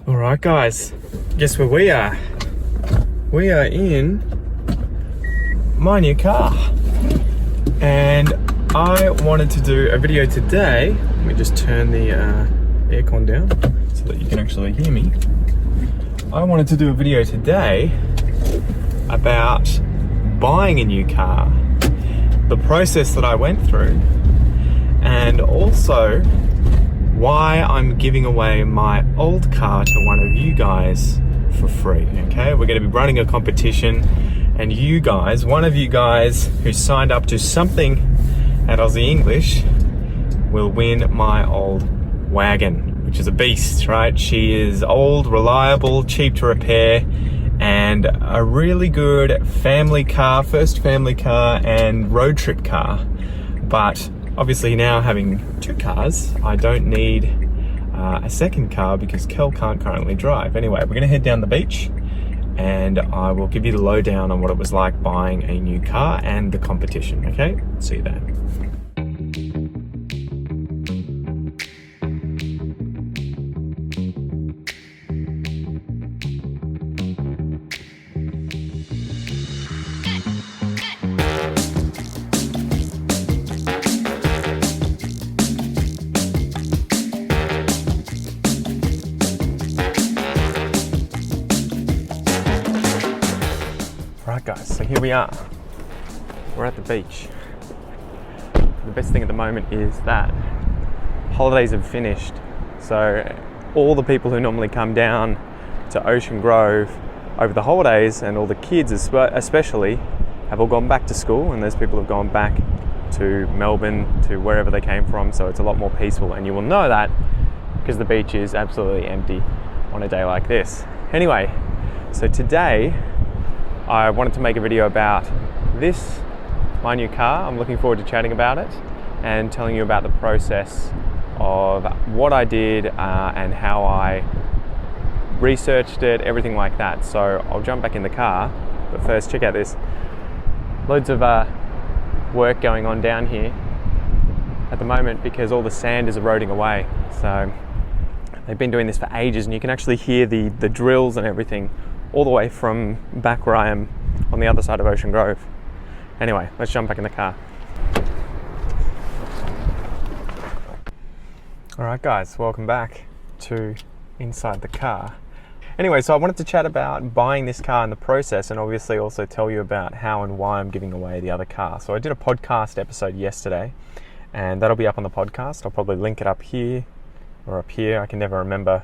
Alright guys, guess where we are? We are in my new car. And I wanted to do a video today. Let me just turn the aircon down so that you can actually hear me. I wanted to do a video today about buying a new car, the process that I went through, and also why I'm giving away my old car to one of you guys for free, okay? We're gonna be running a competition, and you guys, one of you guys who signed up to something at Aussie English will win my old wagon, which is a beast, right? She is old, reliable, cheap to repair, and a really good family car, first family car and road trip car. But obviously now having two cars, I don't need a second car because Kel can't currently drive. Anyway, we're gonna head down the beach and I will give you the lowdown on what it was like buying a new car and the competition, okay? See you there. Right guys, so here we are. We're at the beach. The best thing at the moment is that holidays have finished. So all the people who normally come down to Ocean Grove over the holidays, and all the kids especially, have all gone back to school, and those people have gone back to Melbourne, to wherever they came from, so it's a lot more peaceful, and you will know that because the beach is absolutely empty on a day like this. Anyway, so today I wanted to make a video about this, my new car. I'm looking forward to chatting about it and telling you about the process of what I did and how I researched it, everything like that. So I'll jump back in the car, but first check out this. Loads of work going on down here at the moment because all the sand is eroding away. So they've been doing this for ages, and you can actually hear the drills and everything all the way from back where I am on the other side of Ocean Grove. Anyway, let's jump back in the car. Alright guys, welcome back to inside the car. Anyway, so I wanted to chat about buying this car and the process, and obviously also tell you about how and why I'm giving away the other car. So I did a podcast episode yesterday, and that'll be up on the podcast. I'll probably link it up here or up here. I can never remember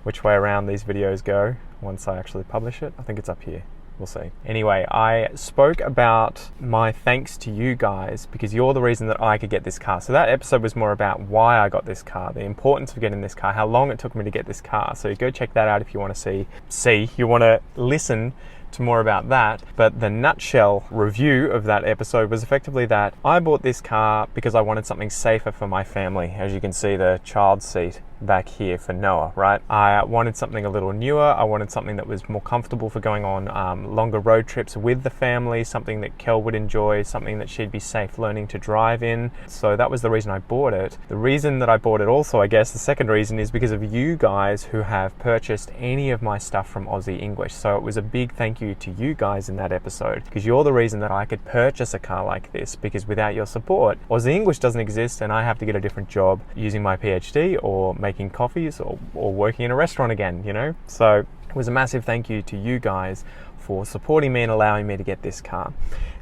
which way around these videos go once I actually publish it. I think it's up here. We'll see. Anyway, I spoke about my thanks to you guys because you're the reason that I could get this car. So that episode was more about why I got this car, the importance of getting this car, how long it took me to get this car. So go check that out if you want to you want to listen to more about that. But the nutshell review of that episode was effectively that I bought this car because I wanted something safer for my family. As you can see, the child seat back here for Noah, right? I wanted something a little newer. I wanted something that was more comfortable for going on longer road trips with the family, something that Kel would enjoy, something that she'd be safe learning to drive in. So that was the reason I bought it. The reason that I bought it also, I guess, the second reason is because of you guys who have purchased any of my stuff from Aussie English. So it was a big thank you to you guys in that episode because you're the reason that I could purchase a car like this, because without your support, Aussie English doesn't exist and I have to get a different job using my PhD or making coffees or working in a restaurant again, you know? So it was a massive thank you to you guys for supporting me and allowing me to get this car.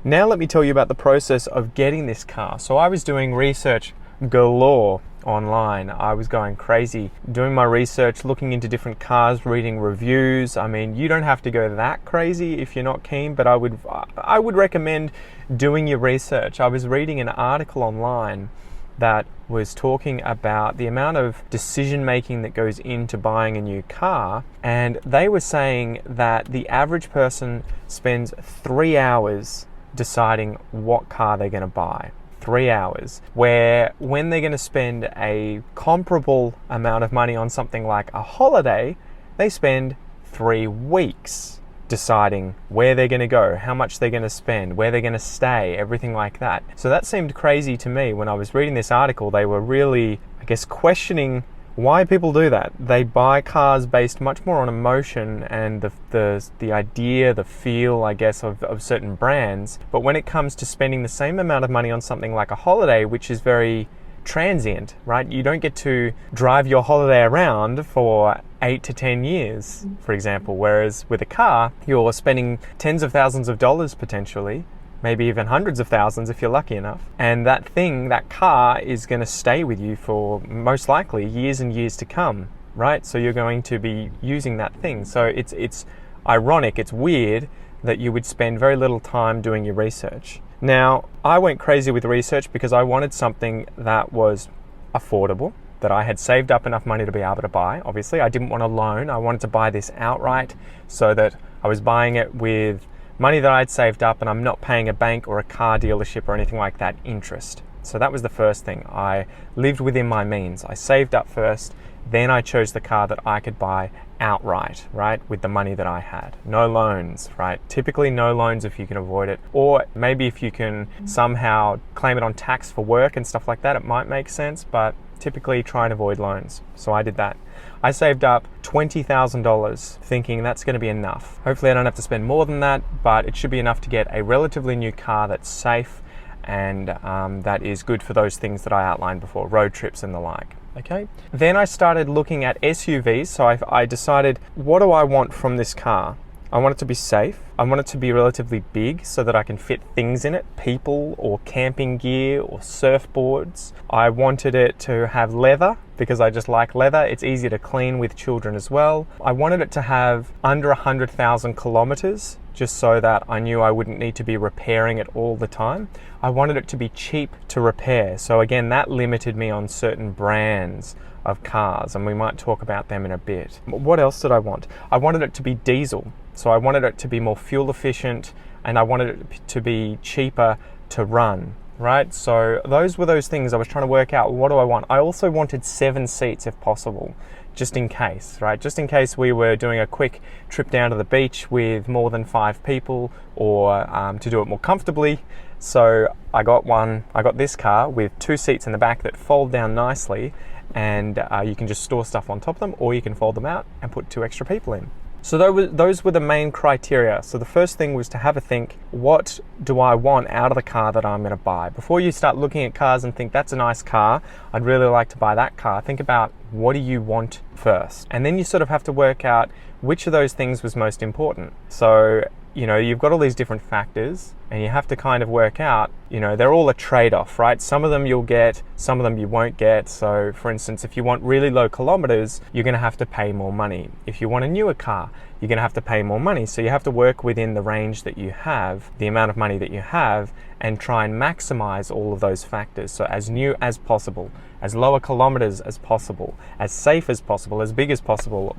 Now let me tell you about the process of getting this car. So I was doing research galore online. I was going crazy doing my research, looking into different cars, reading reviews. I mean, you don't have to go that crazy if you're not keen, but I would recommend doing your research. I was reading an article online that was talking about the amount of decision making that goes into buying a new car, and they were saying that the average person spends 3 hours deciding what car they're going to buy. 3 hours, where when they're going to spend a comparable amount of money on something like a holiday, they spend 3 weeks deciding where they're going to go, how much they're going to spend, where they're going to stay, everything like that. So that seemed crazy to me. When I was reading this article, they were really, I guess, questioning why people do that. They buy cars based much more on emotion and the idea, the feel, I guess, of certain brands. But when it comes to spending the same amount of money on something like a holiday, which is very transient, right? You don't get to drive your holiday around for 8 to 10 years, for example, whereas with a car, you're spending tens of thousands of dollars potentially, maybe even hundreds of thousands if you're lucky enough. And that car is going to stay with you for most likely years and years to come, right? So you're going to be using that thing. So it's ironic, it's weird that you would spend very little time doing your research. Now, I went crazy with research because I wanted something that was affordable, that I had saved up enough money to be able to buy. Obviously, I didn't want a loan. I wanted to buy this outright so that I was buying it with money that I'd saved up and I'm not paying a bank or a car dealership or anything like that interest. So that was the first thing. I lived within my means. I saved up first, then I chose the car that I could buy outright, right, with the money that I had. No loans, right? Typically no loans if you can avoid it. Or maybe if you can somehow claim it on tax for work and stuff like that, it might make sense, but typically try and avoid loans. So I did that. I saved up $20,000 thinking that's going to be enough. Hopefully I don't have to spend more than that, but it should be enough to get a relatively new car that's safe and that is good for those things that I outlined before, road trips and the like. Okay. Then I started looking at SUVs. So I decided, what do I want from this car? I want it to be safe. I want it to be relatively big so that I can fit things in it, people or camping gear or surfboards. I wanted it to have leather because I just like leather. It's easy to clean with children as well. I wanted it to have under 100,000 kilometers just so that I knew I wouldn't need to be repairing it all the time. I wanted it to be cheap to repair. So again, that limited me on certain brands of cars, and we might talk about them in a bit. What else did I want? I wanted it to be diesel. So I wanted it to be more fuel efficient and I wanted it to be cheaper to run, right? So those were those things I was trying to work out. What do I want? I also wanted 7 seats if possible, just in case, right? Just in case we were doing a quick trip down to the beach with more than 5 people or to do it more comfortably. So I got this car with 2 seats in the back that fold down nicely, and you can just store stuff on top of them, or you can fold them out and put 2 extra people in. So those were the main criteria. So the first thing was to have a think, what do I want out of the car that I'm going to buy? Before you start looking at cars and think, that's a nice car, I'd really like to buy that car, think about what do you want first? And then you sort of have to work out which of those things was most important. So, you've got all these different factors and you have to kind of work out, they're all a trade-off, right? Some of them you'll get, some of them you won't get. So for instance, if you want really low kilometers, you're going to have to pay more money. If you want a newer car, you're going to have to pay more money. So you have to work within the range that you have, the amount of money that you have, and try and maximize all of those factors. So as new as possible, as lower kilometers as possible, as safe as possible, as big as possible,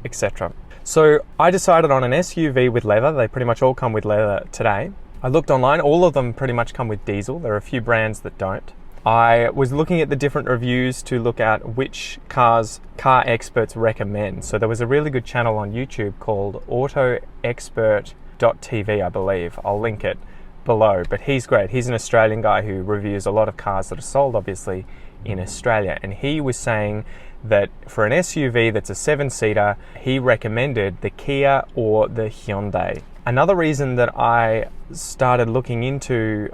etc. So I decided on an SUV with leather. They pretty much all come with leather today. I looked online, all of them pretty much come with diesel. There are a few brands that don't. I was looking at the different reviews to look at which cars car experts recommend. So there was a really good channel on YouTube called autoexpert.tv, I believe. I'll link it below, but he's great. He's an Australian guy who reviews a lot of cars that are sold, obviously, in Australia. And he was saying that for an SUV that's a 7-seater, he recommended the Kia or the Hyundai. Another reason that I started looking into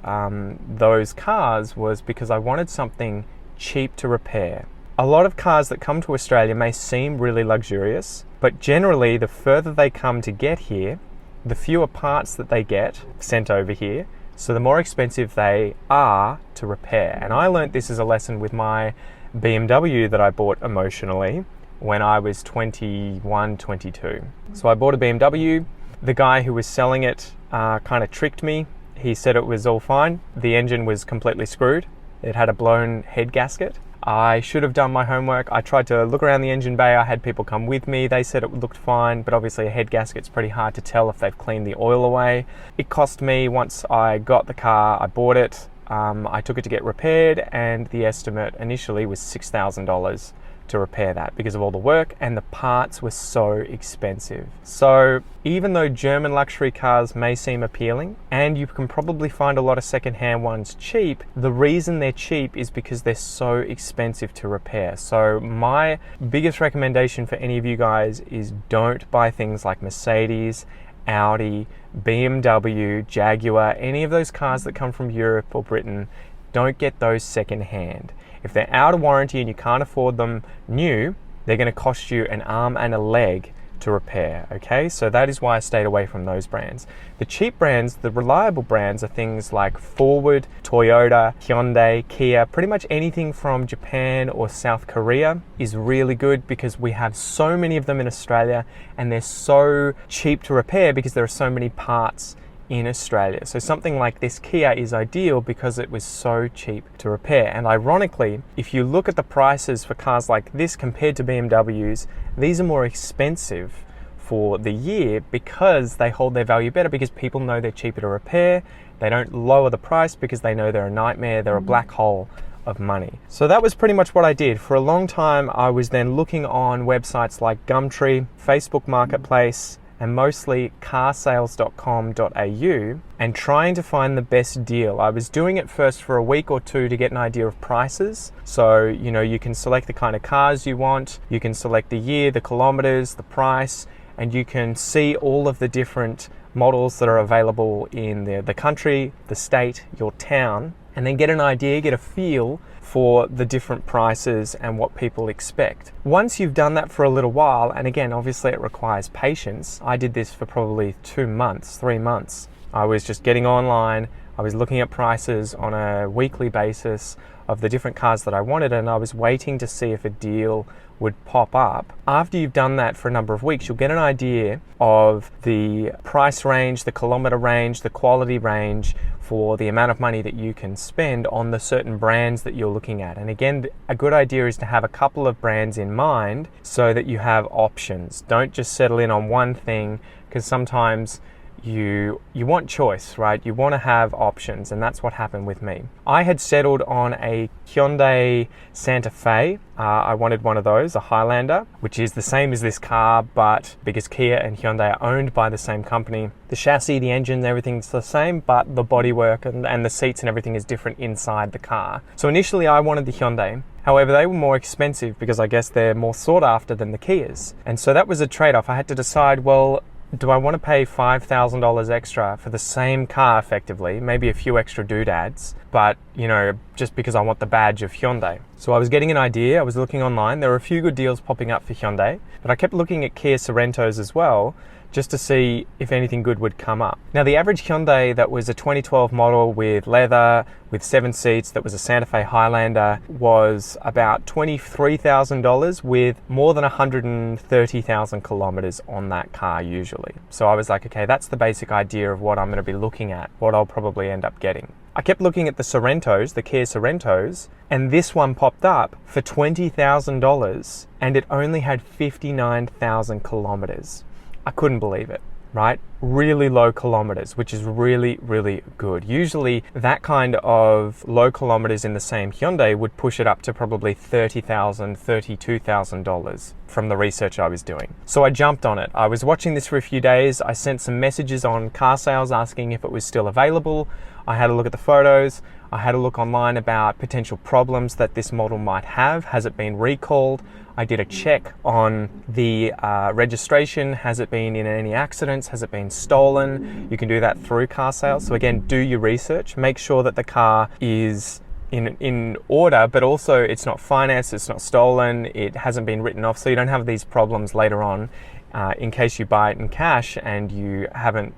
those cars was because I wanted something cheap to repair. A lot of cars that come to Australia may seem really luxurious, but generally the further they come to get here, the fewer parts that they get sent over here, so the more expensive they are to repair. And I learnt this as a lesson with my BMW that I bought emotionally when I was 21, 22. So I bought a BMW. The guy who was selling it kind of tricked me. He said it was all fine. The engine was completely screwed. It had a blown head gasket. I should have done my homework. I tried to look around the engine bay. I had people come with me. They said it looked fine, but obviously a head gasket's pretty hard to tell if they've cleaned the oil away. It cost me, once I got the car, I bought it, I took it to get repaired, and the estimate initially was $6,000 to repair that because of all the work, and the parts were so expensive. So even though German luxury cars may seem appealing, and you can probably find a lot of secondhand ones cheap, the reason they're cheap is because they're so expensive to repair. So my biggest recommendation for any of you guys is don't buy things like Mercedes, Audi, BMW, Jaguar, any of those cars that come from Europe or Britain. Don't get those secondhand. If they're out of warranty and you can't afford them new, they're going to cost you an arm and a leg to repair, okay? So that is why I stayed away from those brands. The cheap brands, the reliable brands, are things like Ford, Toyota, Hyundai, Kia. Pretty much anything from Japan or South Korea is really good because we have so many of them in Australia, and they're so cheap to repair because there are so many parts in Australia. So something like this Kia is ideal because it was so cheap to repair. And ironically, if you look at the prices for cars like this compared to BMWs, these are more expensive for the year because they hold their value better, because people know they're cheaper to repair. They don't lower the price because they know they're a nightmare, they're a black hole of money. So that was pretty much what I did. For a long time, I was then looking on websites like Gumtree, Facebook Marketplace, and mostly carsales.com.au, and trying to find the best deal. I was doing it first for a week or two to get an idea of prices. So, you can select the kind of cars you want, you can select the year, the kilometers, the price, and you can see all of the different models that are available in the country, the state, your town, and then get an idea, get a feel for the different prices and what people expect. Once you've done that for a little while, and again, obviously it requires patience. I did this for probably 2 months, 3 months. I was just getting online, I was looking at prices on a weekly basis of the different cars that I wanted, and I was waiting to see if a deal would pop up. After you've done that for a number of weeks, you'll get an idea of the price range, the kilometer range, the quality range for the amount of money that you can spend on the certain brands that you're looking at. And again, a good idea is to have a couple of brands in mind so that you have options. Don't just settle in on one thing, because sometimes you want choice, right? You want to have options, and that's what happened with me. I had settled on a Hyundai Santa Fe. I wanted one of those, a Highlander, which is the same as this car, but because Kia and Hyundai are owned by the same company, the chassis, the engine, everything's the same, but the bodywork and the seats and everything is different inside the car. So initially I wanted the Hyundai. However, they were more expensive because I guess they're more sought after than the Kias. And so that was a trade-off. I had to decide, well, do I want to pay $5,000 extra for the same car effectively, maybe a few extra doodads, but, just because I want the badge of Hyundai? So I was getting an idea, I was looking online, there were a few good deals popping up for Hyundai, but I kept looking at Kia Sorentos as well, just to see if anything good would come up. Now, the average Hyundai that was a 2012 model with leather, with 7 seats, that was a Santa Fe Highlander, was about $23,000 with more than 130,000 kilometers on that car usually. So I was like, okay, that's the basic idea of what I'm going to be looking at, what I'll probably end up getting. I kept looking at the Sorentos, the Kia Sorentos, and this one popped up for $20,000, and it only had 59,000 kilometers. I couldn't believe it, right? Really low kilometers, which is really, really good. Usually that kind of low kilometers in the same Hyundai would push it up to probably $30,000, $32,000 from the research I was doing. So I jumped on it. I was watching this for a few days. I sent some messages on car sales asking if it was still available. I had a look at the photos. I had a look online about potential problems that this model might have. Has it been recalled? I did a check on the registration. Has it been in any accidents? Has it been stolen? You can do that through car sales. So again, do your research. Make sure that the car is in order, but also it's not financed, it's not stolen, it hasn't been written off, so you don't have these problems later on in case you buy it in cash and you haven't,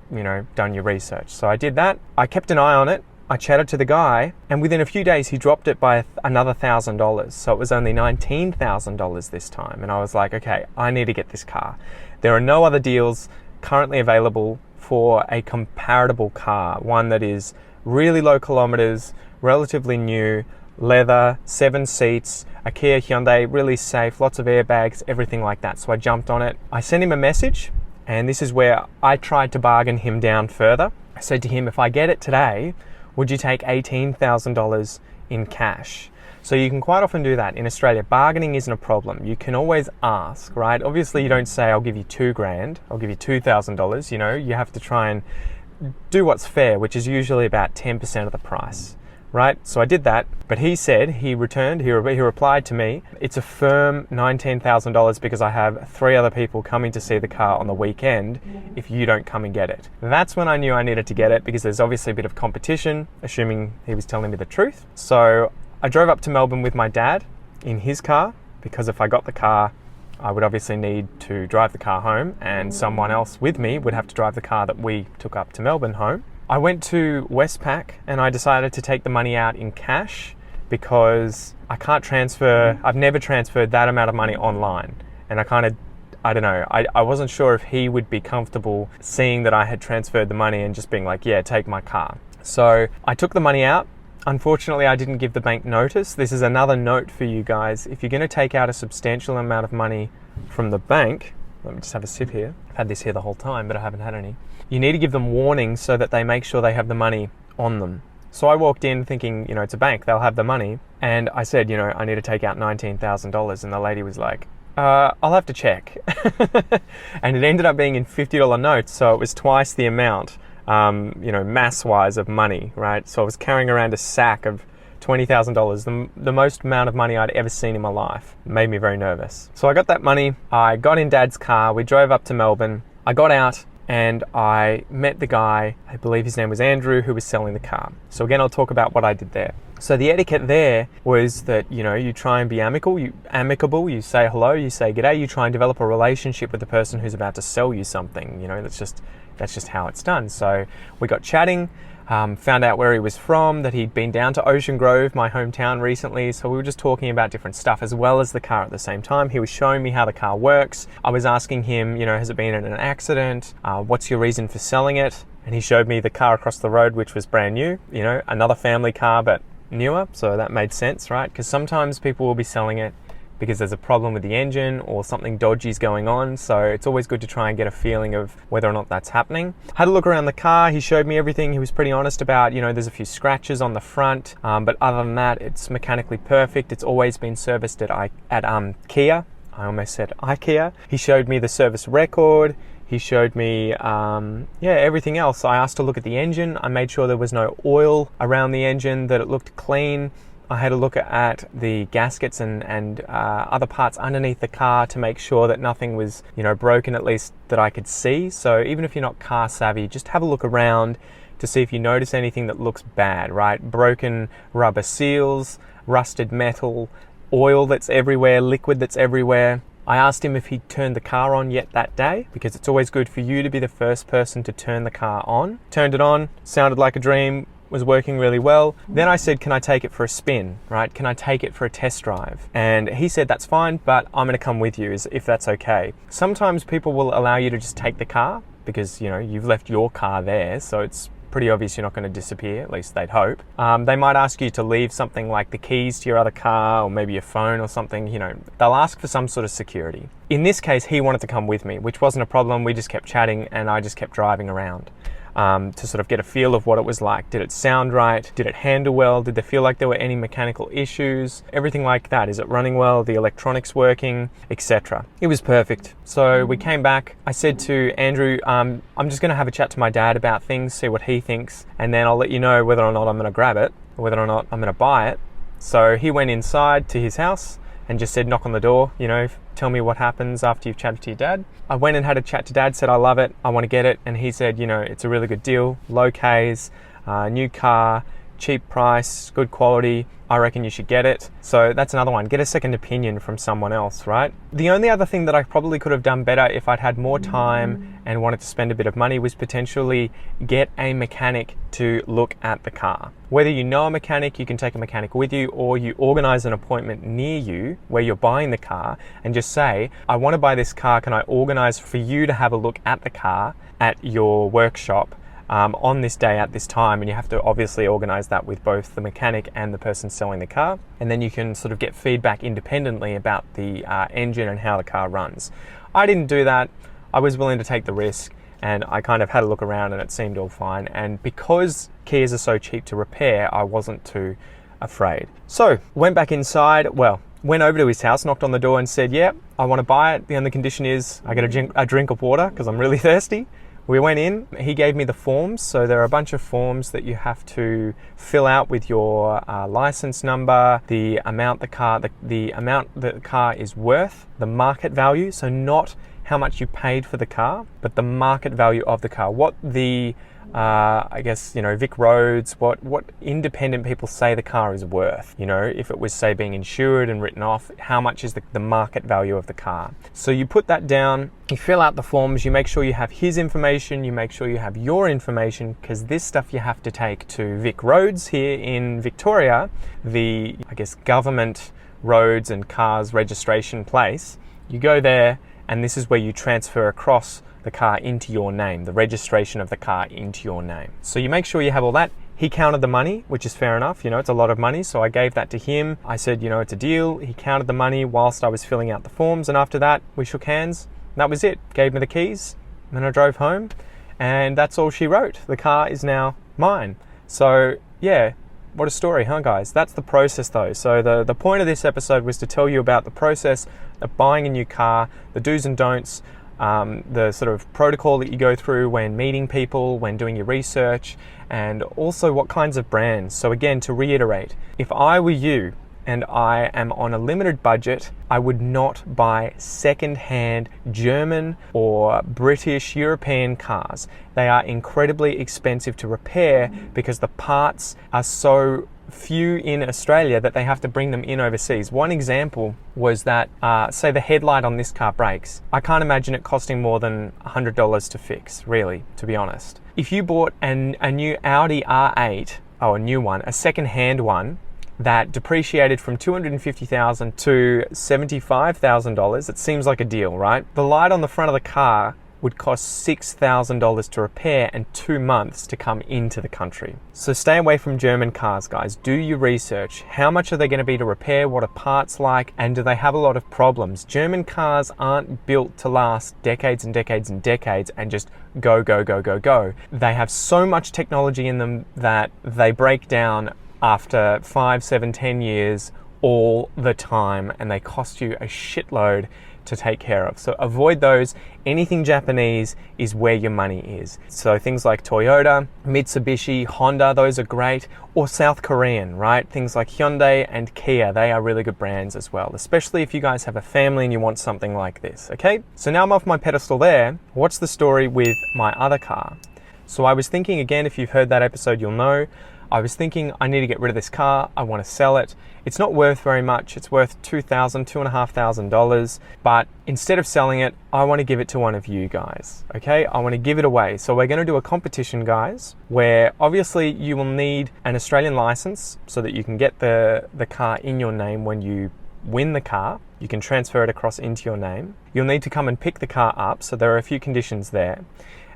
done your research. So I did that. I kept an eye on it. I chatted to the guy, and within a few days he dropped it by another $1,000. So it was only $19,000 this time. And I was like, okay, I need to get this car. There are no other deals currently available for a comparable car, one that is really low kilometers, relatively new, leather, 7 seats, a Kia Hyundai, really safe, lots of airbags, everything like that. So I jumped on it. I sent him a message, and this is where I tried to bargain him down further. I said to him, if I get it today, would you take $18,000 in cash? So you can quite often do that. In Australia, bargaining isn't a problem. You can always ask, right? Obviously you don't say, I'll give you $2,000, I'll give you $2,000, you know, you have to try and do what's fair, which is usually about 10% of the price, right? So I did that, but he said, he replied to me, it's a firm $19,000 because I have 3 other people coming to see the car on the weekend if you don't come and get it. That's when I knew I needed to get it, because there's obviously a bit of competition, assuming he was telling me the truth. So I drove up to Melbourne with my dad in his car, because if I got the car, I would obviously need to drive the car home, and someone else with me would have to drive the car that we took up to Melbourne home. I went to Westpac and I decided to take the money out in cash, because I've never transferred that amount of money online. And I wasn't sure if he would be comfortable seeing that I had transferred the money and just being like, yeah, take my car. So I took the money out. Unfortunately, I didn't give the bank notice. This is another note for you guys. If you're going to take out a substantial amount of money from the bank, let me just have a sip here. I've had this here the whole time, but I haven't had any. You need to give them warning so that they make sure they have the money on them. So I walked in thinking, you know, it's a bank, they'll have the money. And I said, you know, I need to take out $19,000. And the lady was like, I'll have to check. And it ended up being in $50 notes, so it was twice the amount. You know, mass-wise of money, right? So I was carrying around a sack of $20,000, the most amount of money I'd ever seen in my life. It made me very nervous. So I got that money, I got in Dad's car, we drove up to Melbourne, I got out and I met the guy, I believe his name was Andrew, who was selling the car. So again, I'll talk about what I did there. So the etiquette there was that, you know, you try and be amicable, you say hello, you say g'day, you try and develop a relationship with the person who's about to sell you something. You know, that's just how it's done. So we got chatting, found out where he was from, that he'd been down to Ocean Grove, my hometown, recently. So we were just talking about different stuff as well as the car at the same time. He was showing me how the car works. I was asking him, you know, has it been in an accident? What's your reason for selling it? And he showed me the car across the road, which was brand new, you know, another family car, but newer. So that made sense, right? Because sometimes people will be selling it because there's a problem with the engine or something dodgy is going on. So it's always good to try and get a feeling of whether or not that's happening. Had a look around the car. He showed me everything. He was pretty honest about, you know, there's a few scratches on the front. But other than that, it's mechanically perfect. It's always been serviced at Kia. I almost said IKEA. He showed me the service record. He showed me, everything else. I asked to look at the engine. I made sure there was no oil around the engine, that it looked clean. I had a look at the gaskets and other parts underneath the car to make sure that nothing was, you know, broken, at least that I could see. So even if you're not car savvy, just have a look around to see if you notice anything that looks bad, right? Broken rubber seals, rusted metal, oil that's everywhere, liquid that's everywhere. I asked him if he'd turned the car on yet that day, because it's always good for you to be the first person to turn the car on. Turned it on, sounded like a dream, was working really well. Then I said, can I take it for a spin, right? Can I take it for a test drive? And he said, that's fine, but I'm gonna come with you if that's okay. Sometimes people will allow you to just take the car because, you know, you've left your car there, so it's pretty obvious you're not going to disappear, at least they'd hope. They might ask you to leave something like the keys to your other car or maybe your phone or something, you know, they'll ask for some sort of security. In this case, he wanted to come with me, which wasn't a problem. We just kept chatting and I just kept driving around to sort of get a feel of what it was like. Did it sound right? Did it handle well? Did there feel like there were any mechanical issues? Everything like that. Is it running well? The electronics working, etc. It was perfect. So we came back. I said to Andrew, I'm just going to have a chat to my dad about things, see what he thinks, and then I'll let you know whether or not I'm going to grab it, or whether or not I'm going to buy it. So he went inside to his house and just said, knock on the door, you know, tell me what happens after you've chatted to your dad. I went and had a chat to Dad, said, I love it, I want to get it. And he said, you know, it's a really good deal, low Ks, new car, cheap price, good quality, I reckon you should get it. So that's another one, get a second opinion from someone else, right? The only other thing that I probably could have done better if I'd had more time and wanted to spend a bit of money was potentially get a mechanic to look at the car. Whether you know a mechanic, you can take a mechanic with you, or you organize an appointment near you where you're buying the car and just say, I want to buy this car, can I organize for you to have a look at the car at your workshop on this day at this time? And you have to obviously organize that with both the mechanic and the person selling the car, and then you can sort of get feedback independently about the engine and how the car runs. I didn't do that. I was willing to take the risk, and I kind of had a look around and it seemed all fine. And because Kias are so cheap to repair, I wasn't too afraid. So went back inside, went over to his house, knocked on the door and said, yeah, I want to buy it. The only condition is I get a drink of water because I'm really thirsty. We went in, he gave me the forms. So there are a bunch of forms that you have to fill out with your license number, the amount the car is worth, the market value. So not how much you paid for the car, but the market value of the car. What the Vic Roads, what independent people say the car is worth. If it was, say, being insured and written off, how much is the market value of the car? So you put that down, you fill out the forms, you make sure you have his information, you make sure you have your information, because this stuff you have to take to Vic Roads here in Victoria, the, government roads and cars registration place. You go there, and this is where you transfer across the car into your name, the registration of the car into your name. So you make sure you have all that. He counted the money, which is fair enough. It's a lot of money. So I gave that to him. I said, it's a deal. He counted the money whilst I was filling out the forms. And after that, we shook hands. That was it. Gave me the keys. And then I drove home. And that's all she wrote. The car is now mine. So yeah, what a story, huh, guys? That's the process, though. So the point of this episode was to tell you about the process of buying a new car, the do's and don'ts, the sort of protocol that you go through when meeting people, when doing your research, and also what kinds of brands. So again, to reiterate, if I were you and I am on a limited budget, I would not buy second-hand German or British, European cars. They are incredibly expensive to repair because the parts are so few in Australia that they have to bring them in overseas. One example was that, say the headlight on this car breaks. I can't imagine it costing more than $100 to fix, really, to be honest. If you bought a new Audi R8, a new one, a second-hand one, that depreciated from $250,000 to $75,000, it seems like a deal, right? The light on the front of the car would cost $6,000 to repair and 2 months to come into the country. So stay away from German cars, guys. Do your research. How much are they going to be to repair? What are parts like? And do they have a lot of problems? German cars aren't built to last decades and decades and decades and just go, go, go, go, go. They have so much technology in them that they break down after 5, 7, 10 years all the time, and they cost you a shitload to take care of. So avoid those. Anything Japanese is where your money is. So things like Toyota, Mitsubishi, Honda, those are great. Or South Korean, right? Things like Hyundai and Kia, they are really good brands as well, especially if you guys have a family and you want something like this, okay? So now I'm off my pedestal there. What's the story with my other car? So I was thinking, again, if you've heard that episode, you'll know, I was thinking I need to get rid of this car. I want to sell it. It's not worth very much. It's worth $2,500. But instead of selling it, I want to give it to one of you guys. Okay? I want to give it away. So we're going to do a competition, guys, where obviously you will need an Australian license so that you can get the car in your name when you win the car. You can transfer it across into your name. You'll need to come and pick the car up. So there are a few conditions there.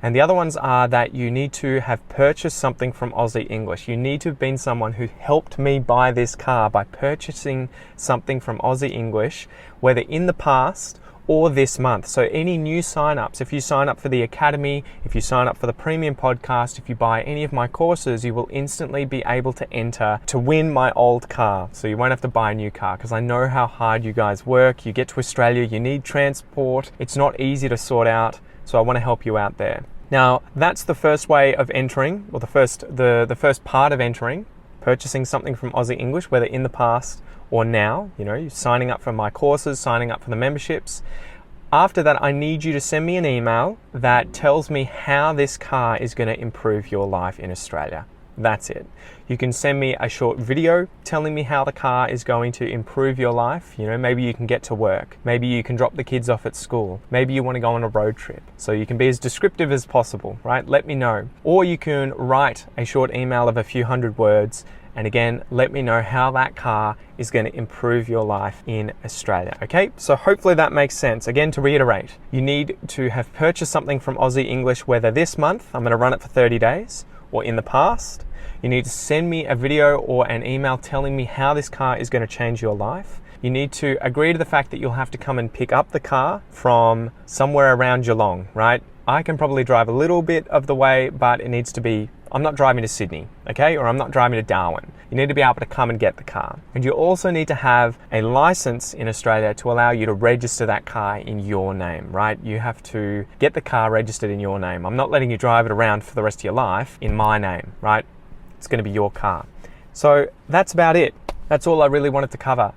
And the other ones are that you need to have purchased something from Aussie English. You need to have been someone who helped me buy this car by purchasing something from Aussie English, whether in the past or this month. So any new sign-ups, if you sign up for the Academy, if you sign up for the Premium Podcast, if you buy any of my courses, you will instantly be able to enter to win my old car. So you won't have to buy a new car, because I know how hard you guys work. You get to Australia, you need transport. It's not easy to sort out. So I want to help you out there. Now, that's the first way of entering, or the first part of entering, purchasing something from Aussie English, whether in the past or now, you're signing up for my courses, signing up for the memberships. After that, I need you to send me an email that tells me how this car is going to improve your life in Australia. That's it. You can send me a short video telling me how the car is going to improve your life. Maybe you can get to work. Maybe you can drop the kids off at school. Maybe you want to go on a road trip. So you can be as descriptive as possible, right? Let me know. Or you can write a short email of a few hundred words. And again, let me know how that car is going to improve your life in Australia. Okay, so hopefully that makes sense. Again, to reiterate, you need to have purchased something from Aussie English, whether this month, I'm going to run it for 30 days, or in the past. You need to send me a video or an email telling me how this car is going to change your life. You need to agree to the fact that you'll have to come and pick up the car from somewhere around Geelong, right? I can probably drive a little bit of the way, but it needs to be I'm not driving to Sydney, okay? Or I'm not driving to Darwin. You need to be able to come and get the car. And you also need to have a license in Australia to allow you to register that car in your name, right? You have to get the car registered in your name. I'm not letting you drive it around for the rest of your life in my name, right? It's going to be your car. So that's about it. That's all I really wanted to cover.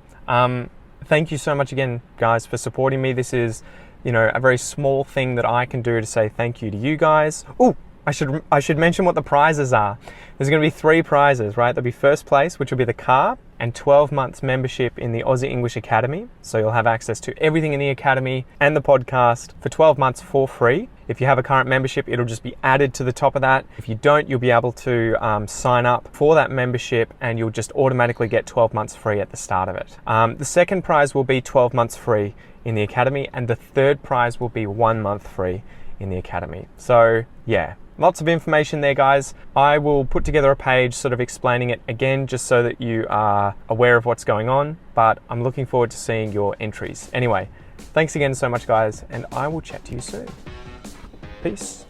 Thank you so much again, guys, for supporting me. This is, a very small thing that I can do to say thank you to you guys. Oh, I should mention what the prizes are. There's going to be 3 prizes, right? There'll be first place, which will be the car, and 12 months membership in the Aussie English Academy. So you'll have access to everything in the Academy and the podcast for 12 months for free. If you have a current membership, it'll just be added to the top of that. If you don't, you'll be able to sign up for that membership and you'll just automatically get 12 months free at the start of it. The second prize will be 12 months free in the Academy, and the third prize will be 1 month free in the Academy. So yeah, lots of information there, guys. I will put together a page sort of explaining it again, just so that you are aware of what's going on, but I'm looking forward to seeing your entries. Anyway, thanks again so much, guys, and I will chat to you soon. Peace.